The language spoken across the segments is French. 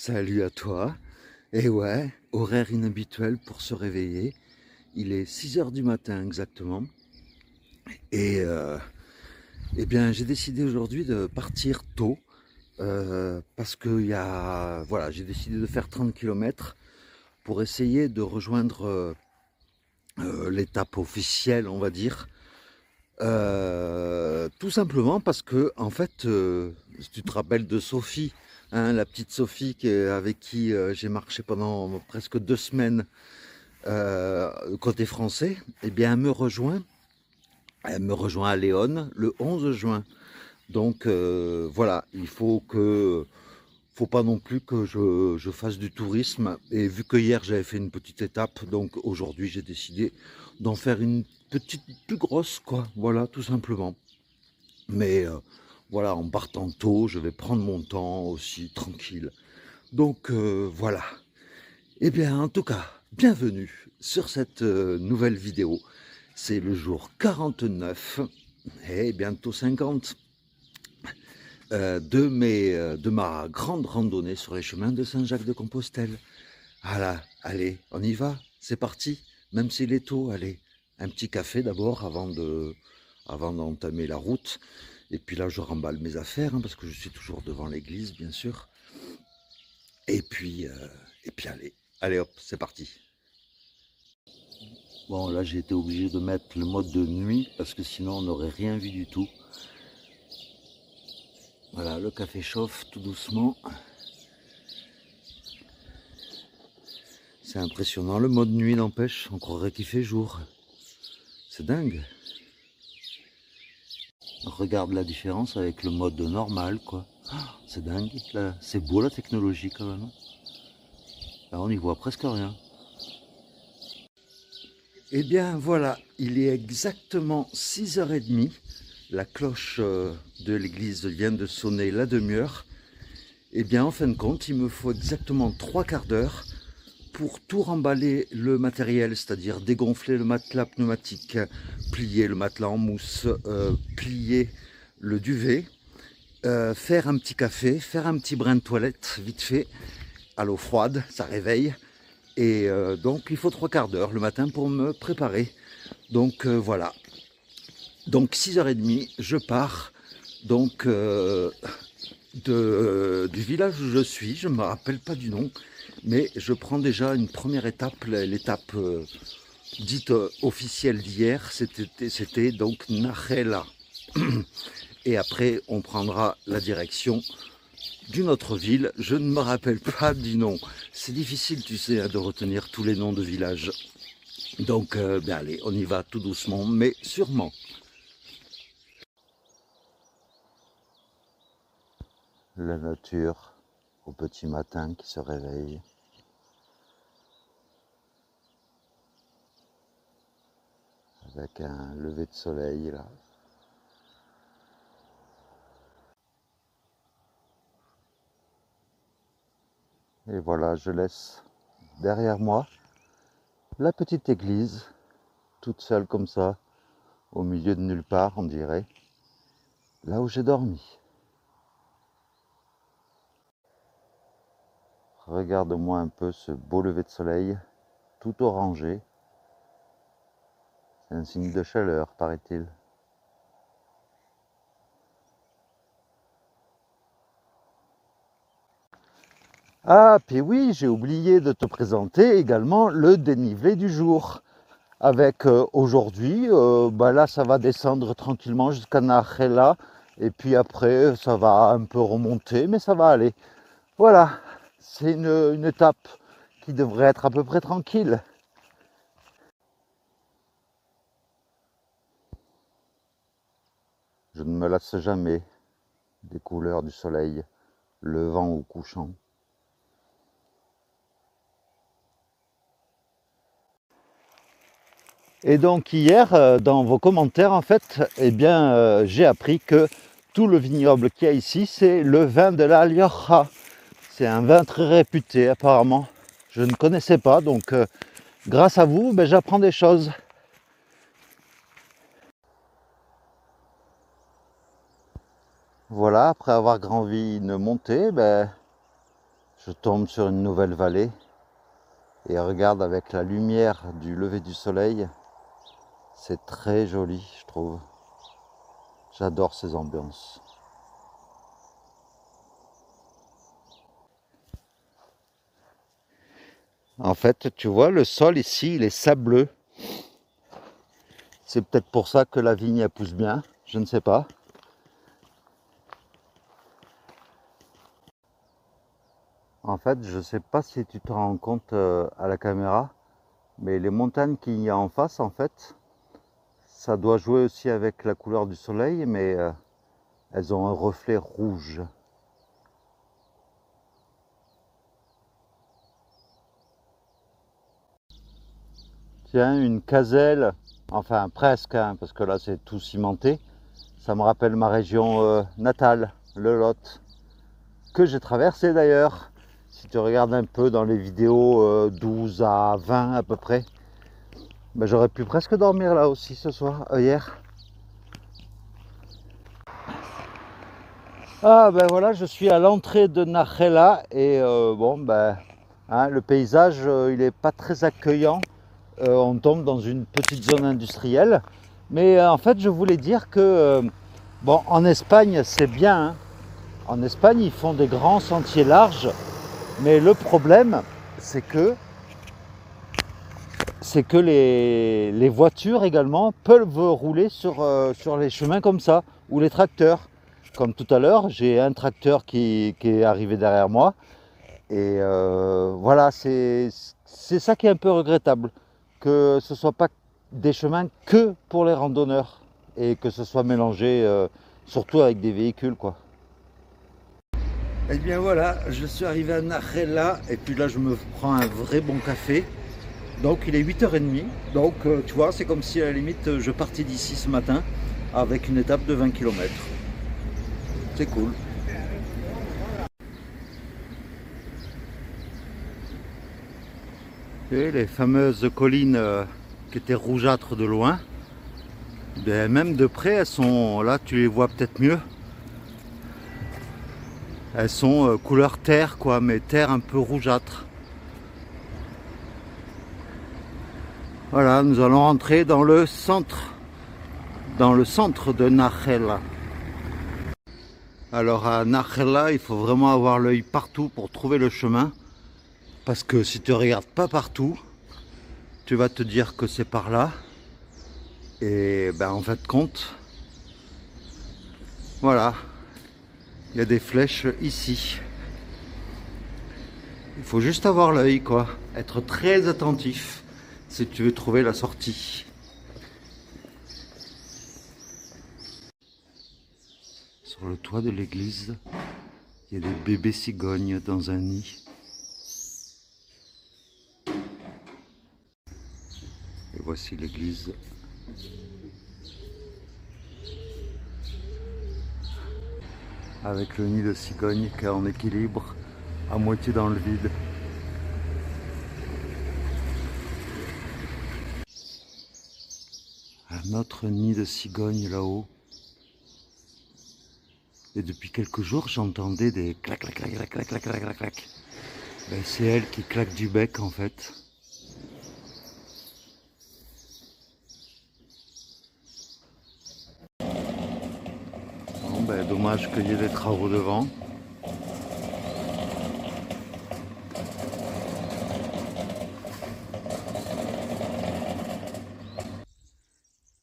Salut à toi. Et ouais, horaire inhabituel pour se réveiller. Il est 6 heures du matin exactement. Et eh bien, j'ai décidé aujourd'hui de partir tôt. Parce que voilà, j'ai décidé de faire 30 km pour essayer de rejoindre l'étape officielle, on va dire. Tout simplement parce que, en fait, si tu te rappelles de Sophie, hein, la petite Sophie avec qui j'ai marché pendant presque 2 semaines côté français, eh bien, elle me rejoint à Léon le 11 juin. Donc voilà, faut pas non plus que je fasse du tourisme. Et vu que hier j'avais fait une petite étape, donc aujourd'hui j'ai décidé d'en faire une petite plus grosse, quoi. Voilà, tout simplement. Mais voilà, en partant tôt, je vais prendre mon temps aussi, tranquille. Donc voilà. Eh bien, en tout cas, bienvenue sur cette nouvelle vidéo. C'est le jour 49 et bientôt 50 de ma grande randonnée sur les chemins de Saint-Jacques-de-Compostelle. Voilà, allez, on y va, c'est parti. Même s'il est tôt, allez, un petit café d'abord avant d'entamer la route. Et puis là, je remballe mes affaires, hein, parce que je suis toujours devant l'église, bien sûr. Et puis allez hop, c'est parti. Bon, là, j'ai été obligé de mettre le mode de nuit, parce que sinon, on n'aurait rien vu du tout. Voilà, le café chauffe tout doucement. C'est impressionnant, le mode nuit n'empêche, on croirait qu'il fait jour. C'est dingue. Regarde la différence avec le mode normal, quoi. C'est dingue, là, c'est beau la technologie quand même. Là, on n'y voit presque rien. Eh bien voilà, il est exactement 6h30. La cloche de l'église vient de sonner la demi-heure. Eh bien en fin de compte, il me faut exactement 3/4 d'heure pour tout remballer le matériel, c'est-à-dire dégonfler le matelas pneumatique, plier le matelas en mousse, plier le duvet, faire un petit café, faire un petit brin de toilette vite fait, à l'eau froide, ça réveille. Et donc il faut 3/4 d'heure le matin pour me préparer. Donc voilà. Donc 6h30, je pars donc du village où je suis, je ne me rappelle pas du nom, mais je prends déjà une première étape, l'étape dite officielle d'hier, c'était donc Nachela. Et après, on prendra la direction d'une autre ville, je ne me rappelle pas du nom. C'est difficile, tu sais, de retenir tous les noms de villages. Donc, ben allez, on y va tout doucement, mais sûrement. La nature au petit matin qui se réveille. Avec un lever de soleil là. Et voilà, je laisse derrière moi la petite église, toute seule comme ça, au milieu de nulle part, on dirait, là où j'ai dormi. Regarde-moi un peu ce beau lever de soleil, tout orangé. C'est un signe de chaleur, paraît-il. Ah, puis oui, j'ai oublié de te présenter également le dénivelé du jour. Avec aujourd'hui, bah là ça va descendre tranquillement jusqu'à Nachela. Et puis après, ça va un peu remonter, mais ça va aller. Voilà, c'est une étape qui devrait être à peu près tranquille. Je ne me lasse jamais des couleurs du soleil, levant ou couchant. Et donc hier, dans vos commentaires, en fait, eh bien, j'ai appris que tout le vignoble qu'il y a ici, c'est le vin de la Rioja. C'est un vin très réputé apparemment. Je ne connaissais pas, donc grâce à vous, ben, j'apprends des choses. Voilà, après avoir gravi une montée, ben, Je tombe sur une nouvelle vallée et regarde avec la lumière du lever du soleil. C'est très joli, je trouve. J'adore ces ambiances. En fait, tu vois, le sol ici, il est sableux. C'est peut-être pour ça que la vigne elle pousse bien, je ne sais pas. En fait, je ne sais pas si tu te rends compte à la caméra, mais les montagnes qu'il y a en face, en fait, ça doit jouer aussi avec la couleur du soleil, mais elles ont un reflet rouge. Tiens, une caselle, enfin presque, hein, parce que là c'est tout cimenté. Ça me rappelle ma région natale, le Lot, que j'ai traversé d'ailleurs. Si tu regardes un peu dans les vidéos 12 à 20 à peu près, ben, j'aurais pu presque dormir là aussi ce soir, hier. Ah ben voilà, je suis à l'entrée de Nachela et bon ben hein, le paysage il est pas très accueillant. On tombe dans une petite zone industrielle. Mais en fait je voulais dire que bon en Espagne c'est bien, hein. En Espagne ils font des grands sentiers larges, mais le problème c'est que les voitures également peuvent rouler sur les chemins comme ça, ou les tracteurs. Comme tout à l'heure, j'ai un tracteur qui est arrivé derrière moi. Et voilà, c'est ça qui est un peu regrettable. Que ce ne soit pas des chemins que pour les randonneurs. Et que ce soit mélangé surtout avec des véhicules, quoi. Eh bien voilà, je suis arrivé à Nachela et puis là je me prends un vrai bon café. Donc il est 8h30, donc tu vois, c'est comme si à la limite je partais d'ici ce matin avec une étape de 20 km. C'est cool. Et les fameuses collines qui étaient rougeâtres de loin, ben, même de près, elles sont, là tu les vois peut-être mieux, elles sont couleur terre quoi, mais terre un peu rougeâtre. Voilà, nous allons rentrer dans le centre de Nachela. Alors à Nachela, il faut vraiment avoir l'œil partout pour trouver le chemin. Parce que si tu ne regardes pas partout, tu vas te dire que c'est par là. Et ben en fait compte, voilà, il y a des flèches ici. Il faut juste avoir l'œil quoi, être très attentif si tu veux trouver la sortie. Sur le toit de l'église, il y a des bébés cigognes dans un nid. Et voici l'église. Avec le nid de cigogne qui est en équilibre, à moitié dans le vide. Un autre nid de cigogne là-haut. Et depuis quelques jours, j'entendais des clac clac clac clac clac clac clac clac clac. Ben, c'est elle qui claque du bec en fait. Bon, ben, dommage qu'il y ait des travaux devant.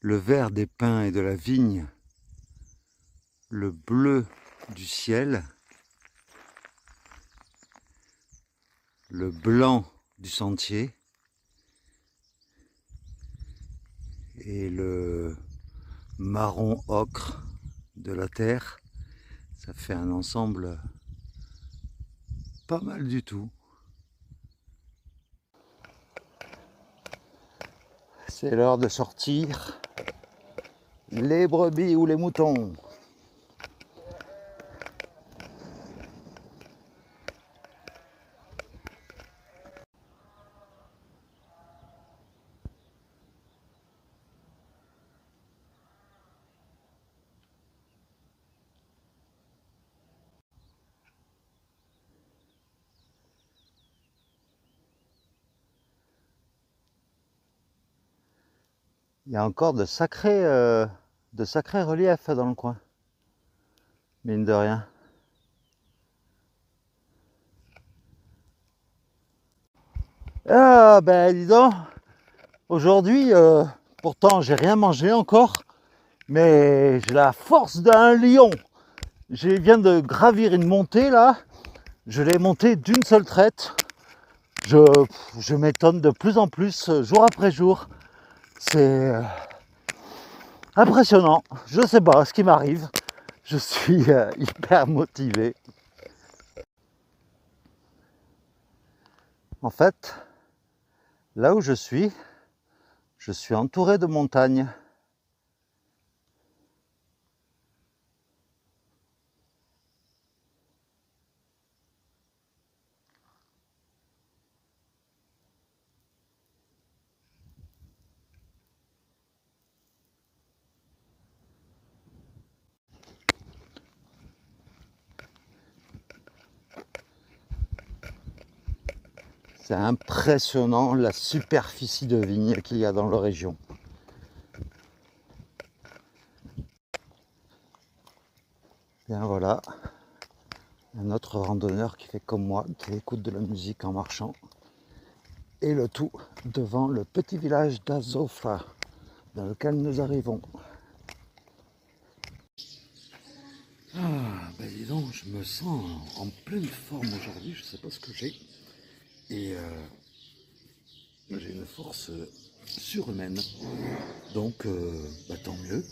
Le vert des pins et de la vigne, le bleu du ciel, le blanc du sentier et le marron ocre de la terre, ça fait un ensemble pas mal du tout. C'est l'heure de sortir les brebis ou les moutons. Il y a encore de sacrés reliefs dans le coin, mine de rien. Ah ben dis donc, aujourd'hui, pourtant j'ai rien mangé encore, mais j'ai la force d'un lion. Je viens de gravir une montée là, je l'ai montée d'une seule traite. Je m'étonne de plus en plus, jour après jour. C'est impressionnant, je sais pas ce qui m'arrive. Je suis hyper motivé. En fait, là où je suis entouré de montagnes. C'est impressionnant la superficie de vignes qu'il y a dans la région. Bien voilà, un autre randonneur qui fait comme moi, qui écoute de la musique en marchant. Et le tout devant le petit village d'Azofa, dans lequel nous arrivons. Ah, ben dis donc, je me sens en pleine forme aujourd'hui, je sais pas ce que j'ai. Et j'ai une force surhumaine. Donc, bah, tant mieux.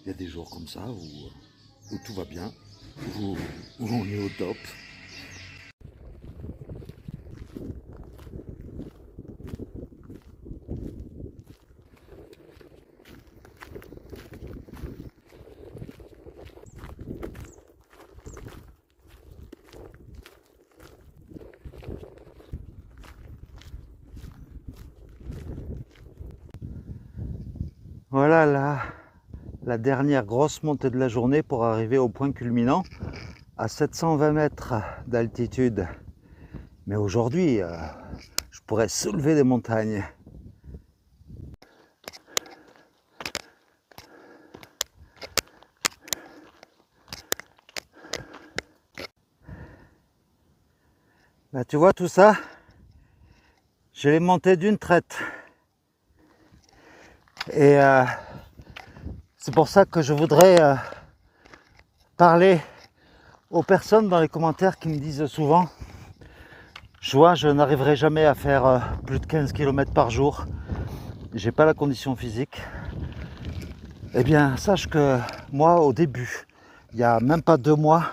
Il y a des jours comme ça où tout va bien, où on est au top. Voilà la dernière grosse montée de la journée pour arriver au point culminant à 720 mètres d'altitude. Mais aujourd'hui, je pourrais soulever des montagnes. Là, tu vois tout ça, je l'ai monté d'une traite. Et c'est pour ça que je voudrais parler aux personnes dans les commentaires qui me disent souvent je n'arriverai jamais à faire plus de 15 km par jour, j'ai pas la condition physique. Eh bien, sache que moi, au début, il n'y a même pas 2 mois,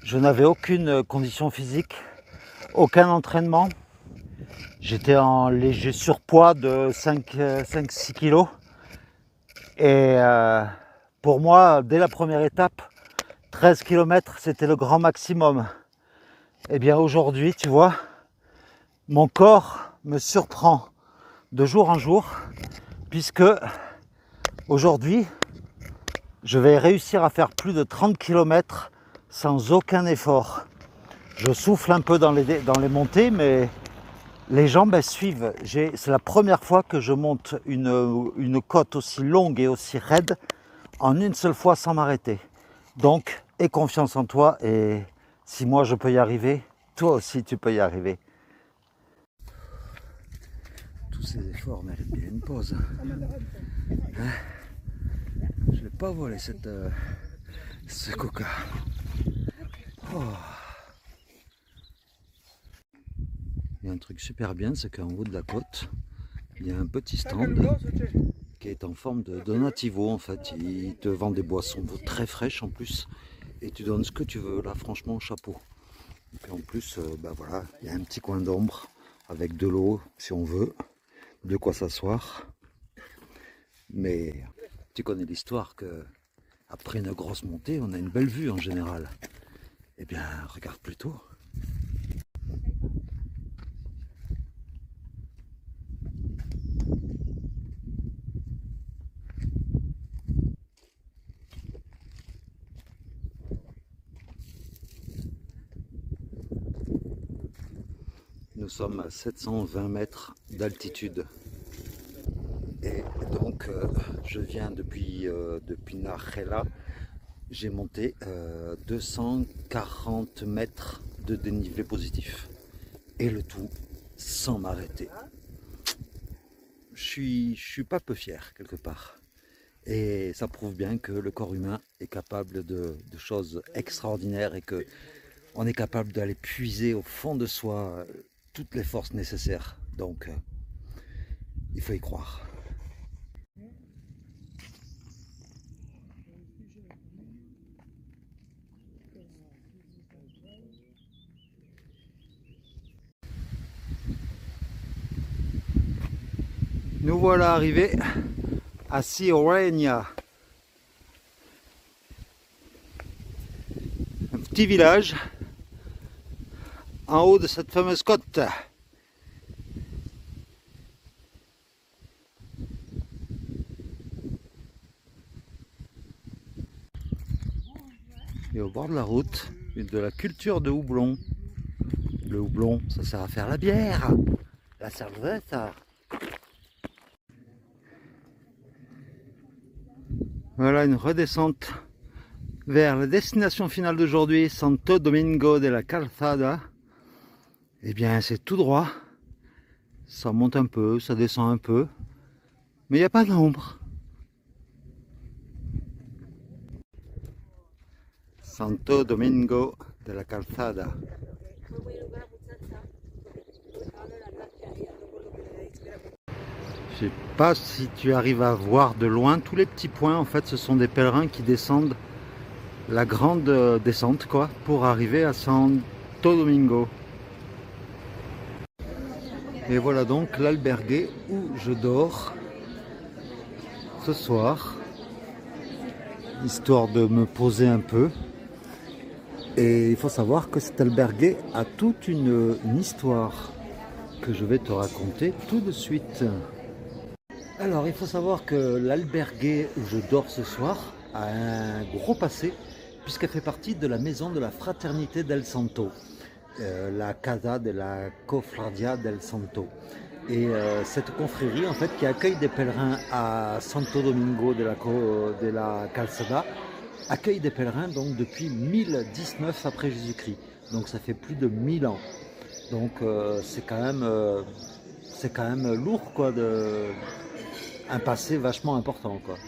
je n'avais aucune condition physique, aucun entraînement. J'étais en léger surpoids de 5-6 kg. Et pour moi, dès la première étape, 13 km, c'était le grand maximum. Eh bien aujourd'hui, tu vois, mon corps me surprend de jour en jour, puisque aujourd'hui, je vais réussir à faire plus de 30 km sans aucun effort. Je souffle un peu dans les montées, mais les jambes elles suivent. C'est la première fois que je monte une côte aussi longue et aussi raide en une seule fois sans m'arrêter. Donc, aie confiance en toi, et si moi je peux y arriver, toi aussi tu peux y arriver. Tous ces efforts méritent bien une pause. Hein? Je ne vais pas voler ce coca. Oh. Il y a un truc super bien, c'est qu'en haut de la côte, il y a un petit stand qui est en forme de donativo en fait. Il te vend des boissons très fraîches en plus, et tu donnes ce que tu veux. Là franchement, chapeau. Et puis en plus, bah voilà, il y a un petit coin d'ombre avec de l'eau si on veut, de quoi s'asseoir. Mais tu connais l'histoire que après une grosse montée, on a une belle vue en général. Eh bien, regarde plutôt. Nous sommes à 720 mètres d'altitude. Et donc je viens depuis Narjela, j'ai monté 240 mètres de dénivelé positif. Et le tout sans m'arrêter. Je suis pas peu fier quelque part. Et ça prouve bien que le corps humain est capable de choses extraordinaires et que on est capable d'aller puiser au fond de soi toutes les forces nécessaires. Donc il faut y croire. Nous voilà arrivés à Sirenia, un petit village en haut de cette fameuse côte. Et au bord de la route, de la culture de houblon. Le houblon, ça sert à faire la bière, la cerveza. Voilà une redescente vers la destination finale d'aujourd'hui, Santo Domingo de la Calzada. Eh bien, c'est tout droit. Ça monte un peu, ça descend un peu, mais il n'y a pas d'ombre. Santo Domingo de la Calzada. Je sais pas si tu arrives à voir de loin tous les petits points. En fait, ce sont des pèlerins qui descendent la grande descente, quoi, pour arriver à Santo Domingo. Et voilà donc l'albergue où je dors ce soir, histoire de me poser un peu. Et il faut savoir que cet albergue a toute une histoire que je vais te raconter tout de suite. Alors, il faut savoir que l'albergue où je dors ce soir a un gros passé, puisqu'elle fait partie de la maison de la Fraternité del Santo, la Casa de la Cofradia del Santo. Et cette confrérie, en fait, qui accueille des pèlerins à Santo Domingo de la Calzada, accueille des pèlerins donc depuis 1019 après Jésus-Christ. Donc ça fait plus de 1000 ans. Donc c'est quand même lourd, quoi, un passé vachement important, quoi.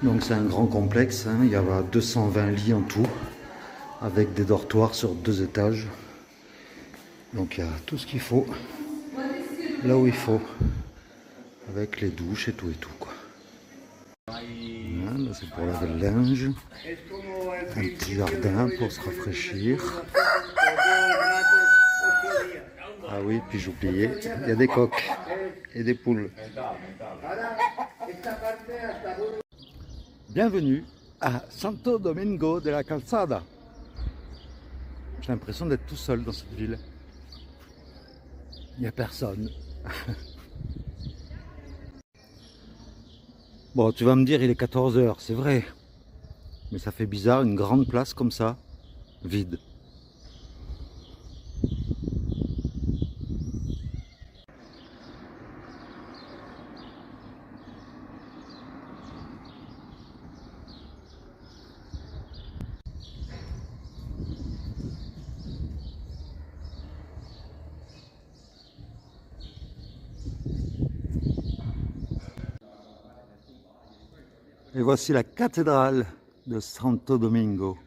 Donc c'est un grand complexe, hein. Il y a 220 lits en tout, avec des dortoirs sur 2 étages. Donc il y a tout ce qu'il faut, là où il faut, avec les douches et tout, quoi. Voilà, c'est pour laver le linge, un petit jardin pour se rafraîchir. Ah oui, puis j'oubliais, il y a des coqs et des poules. Bienvenue à Santo Domingo de la Calzada. J'ai l'impression d'être tout seul dans cette ville. Il n'y a personne. Bon, tu vas me dire, il est 14 h, c'est vrai. Mais ça fait bizarre, une grande place comme ça, vide. Et voici la cathédrale de Santo Domingo.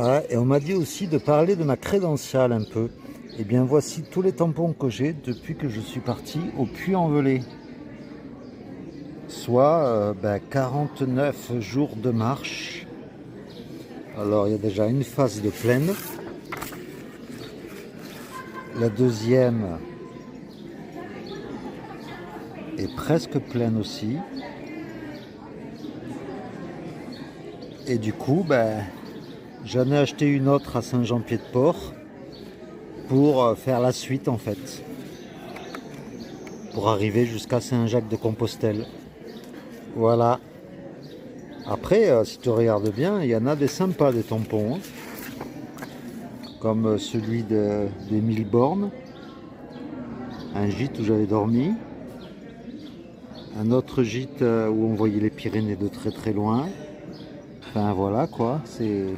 Ah, et on m'a dit aussi de parler de ma crédentiale un peu. Et bien voici tous les tampons que j'ai depuis que je suis parti au Puy-en-Velay. Soit 49 jours de marche. Alors il y a déjà une phase de plaine. La deuxième est presque pleine aussi. Et du coup, j'en ai acheté une autre à Saint-Jean-Pied-de-Port pour faire la suite en fait. Pour arriver jusqu'à Saint-Jacques-de-Compostelle. Voilà. Après, si tu regardes bien, il y en a des sympas des tampons. Hein. Comme celui d'Émile Borne. Un gîte où j'avais dormi. Un autre gîte où on voyait les Pyrénées de très très loin. Enfin voilà quoi. Et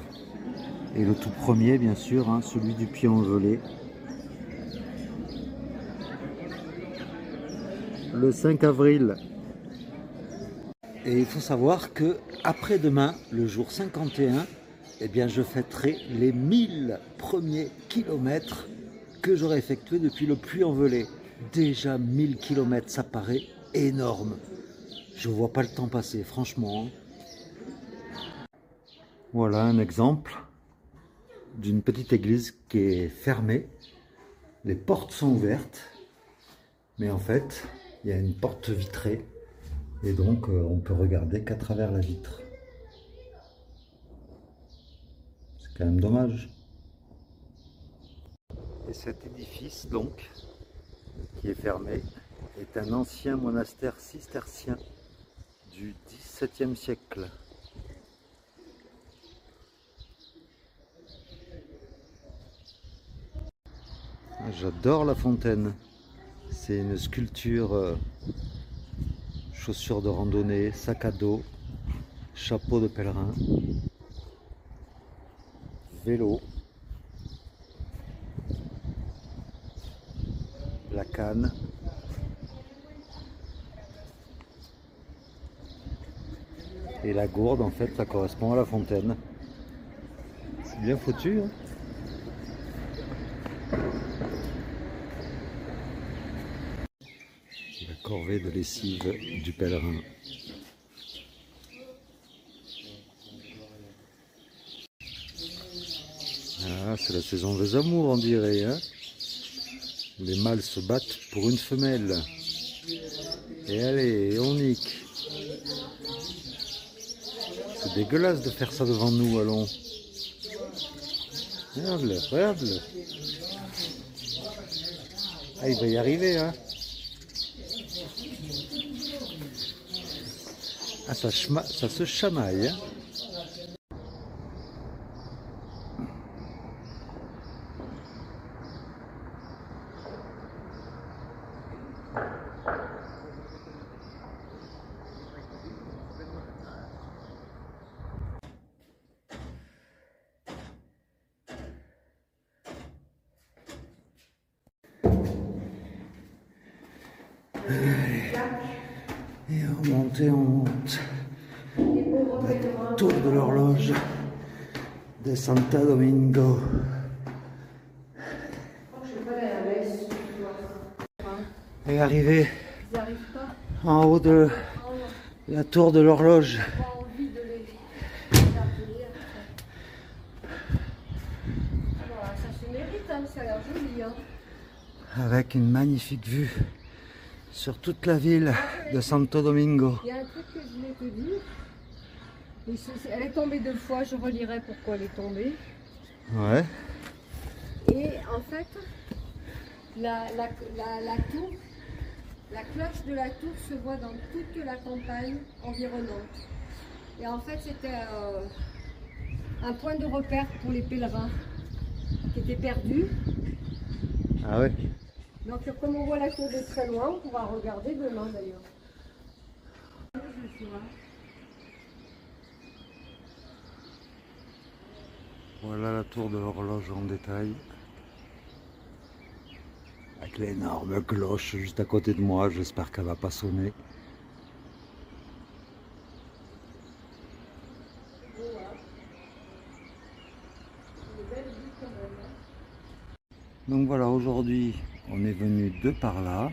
le tout premier bien sûr, hein, celui du Puy-en-Velay. Le 5 avril. Et il faut savoir que après-demain, le jour 51, eh bien, je fêterai les 1000 premiers kilomètres que j'aurai effectués depuis le Puy-en-Velay. Déjà 1000 kilomètres, ça paraît énorme. Je vois pas le temps passer, franchement. Voilà un exemple d'une petite église qui est fermée. Les portes sont ouvertes, mais en fait, il y a une porte vitrée. Et donc, on peut regarder qu'à travers la vitre. C'est quand même dommage. Et cet édifice, donc, qui est fermé, est un ancien monastère cistercien du XVIIe siècle. J'adore la fontaine. C'est une sculpture, chaussures de randonnée, sac à dos, chapeau de pèlerin, vélo, la canne. Et la gourde, en fait, ça correspond à la fontaine. C'est bien foutu, hein. La corvée de lessive du pèlerin. Ah, c'est la saison des amours, on dirait, hein. Les mâles se battent pour une femelle. Et allez, on nique. C'est dégueulasse de faire ça devant nous, allons. Regarde-le, regarde-le. Ah, il va y arriver, hein. Ah, ça se chamaille, hein. Et on monte. La tour de l'horloge de Santo Domingo. Et arrivé en haut de la tour de l'horloge. Avec une magnifique vue sur toute la ville de Santo Domingo. Il y a un truc que je voulais te dire. Elle est tombée 2 fois, je relirai pourquoi elle est tombée. Ouais. Et en fait, la tour, la cloche de la tour se voit dans toute la campagne environnante. Et en fait, c'était un point de repère pour les pèlerins qui étaient perdus. Ah ouais. Donc comme on voit la tour de très loin, on pourra regarder demain d'ailleurs. Voilà la tour de l'horloge en détail. Avec l'énorme cloche juste à côté de moi, j'espère qu'elle va pas sonner. Donc voilà, aujourd'hui on est venu de par là.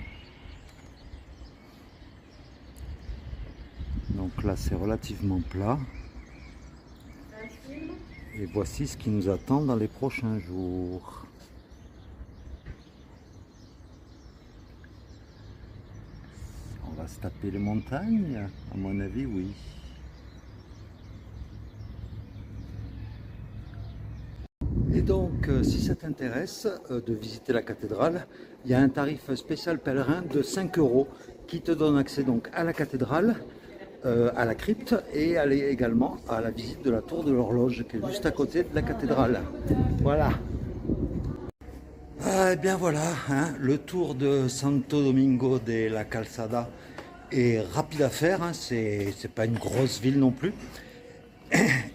Donc là c'est relativement plat. Et voici ce qui nous attend dans les prochains jours. On va se taper les montagnes? À mon avis, oui. Et donc, si ça t'intéresse de visiter la cathédrale, il y a un tarif spécial pèlerin de 5 € qui te donne accès donc à la cathédrale, à la crypte et également à la visite de la tour de l'horloge qui est juste à côté de la cathédrale. Voilà. Eh bien voilà, hein, le tour de Santo Domingo de la Calzada est rapide à faire, hein, c'est pas une grosse ville non plus.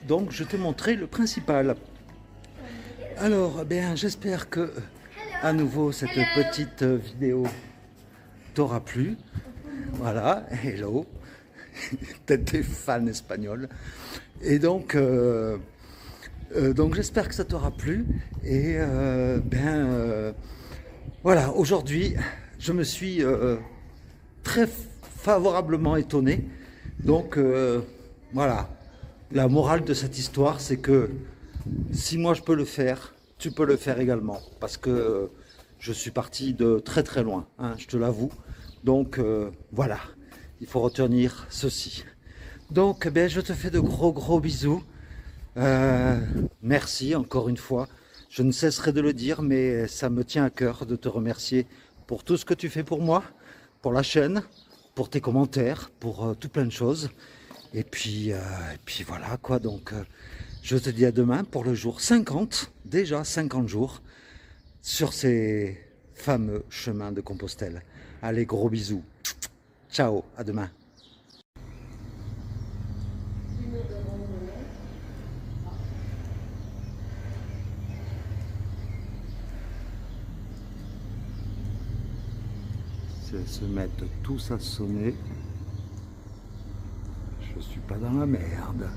Donc je t'ai montré le principal. Alors, eh bien, j'espère que à nouveau cette petite vidéo t'aura plu. Voilà, hello, peut-être des fans espagnols. Et donc j'espère que ça t'aura plu. Et voilà, aujourd'hui, je me suis très favorablement étonné. Donc voilà, la morale de cette histoire, c'est que si moi je peux le faire, tu peux le faire également. Parce que je suis parti de très très loin, hein, je te l'avoue. Donc voilà, il faut retenir ceci. Donc ben, je te fais de gros bisous. Merci encore une fois. Je ne cesserai de le dire, mais ça me tient à cœur de te remercier pour tout ce que tu fais pour moi, pour la chaîne, pour tes commentaires, pour tout plein de choses. Et puis voilà quoi, donc je te dis à demain pour le jour 50, déjà 50 jours, sur ces fameux chemins de Compostelle. Allez, gros bisous. Ciao, à demain. Se mettent tous à sonner. Je suis pas dans la merde.